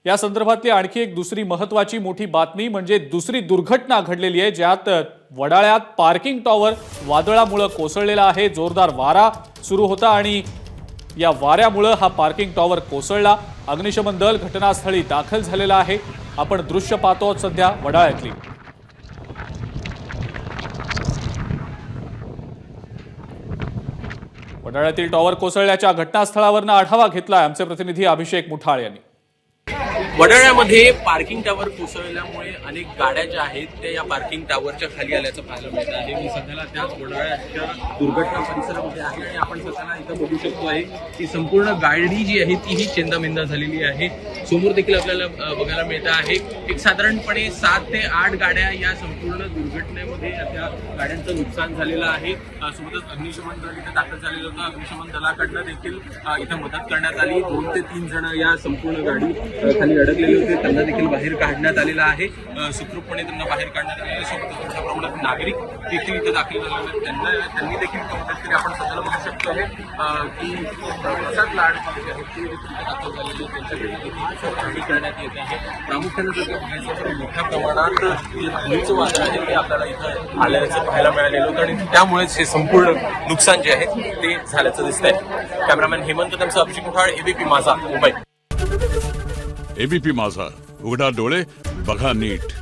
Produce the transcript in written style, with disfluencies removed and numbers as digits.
या संदर्भातली आणखी एक दुसरी महत्त्वाची मोठी बातमी म्हणजे दुसरी दुर्घटना घडलेली आहे, ज्यात वडाळ्यात पार्किंग टॉवर वादळामुळे कोसळलेला आहे। जोरदार वारा सुरू होता आणि या वाऱ्यामुळे हा पार्किंग टॉवर कोसळला। अग्निशमन दल घटनास्थळी दाखल झालेला आहे। आपण दृश्य पाहतो सध्या वडाळ्यातली। वडाळ्यातील टॉवर कोसळल्याच्या घटनास्थळावरून आढावा घेतला आमचे प्रतिनिधी अभिषेक मुठाळ यांनी। वडाळ्यामध्ये पार्किंग टॉवर कोसळल्यामुळे अनेक गाड्या ज्या आहेत त्या या पार्किंग टॉवरच्या खाली आल्याचं पाहायला मिळत आहे। मी सध्याला त्याच वडाळ्याच्या दुर्घटना परिसरामध्ये आहे आणि आपण सध्याला इथं बघू शकतो आहे की संपूर्ण गाडी जी आहे तीही चेंदामेंदा झालेली आहे। समोर देखील आपल्याला बघायला मिळत आहे एक साधारणपणे 7 ते 8 गाड्या या संपूर्ण दुर्घटनेमध्ये त्या गाड्यांचं नुकसान झालेलं आहे। सोबतच अग्निशमन दल इथे दाखल झालेलं होतं। अग्निशमन दलाकडनं देखील इथं मदत करण्यात आली। 2 ते 3 जण या संपूर्ण गाडी खाली अडकलेले होते, त्यांना देखील बाहेर काढण्यात आलेलं आहे। सुखरूपपणे त्यांना बाहेर काढण्यात आलेलं आहे। सोबतच मोठ्या प्रमाणात नागरिक देखील इथे दाखल झालेले आहेत, त्यांनी देखील मदत केली। आपण सध्याला बघू शकतो आहे की प्रसाद लाड जे आहेत ते देखील दाखल झालेले आहेत, त्यांच्याकडे देखील करण्यात येत आहे। प्रामुख्याने जर बघायचं तर मोठ्या प्रमाणात जे धुळीचं वादळ आहे ते आपल्याला इथं आल्याचं पाहायला मिळालेलं होतं आणि त्यामुळेच हे संपूर्ण नुकसान जे आहे ते झाल्याचं दिसतंय। कॅमेरामॅन हेमंत त्यांचं अभिषेक मुठाळ, एबीपी माझा, मुंबई। एबीपी माझा, उघडा डोळे बघा नीट।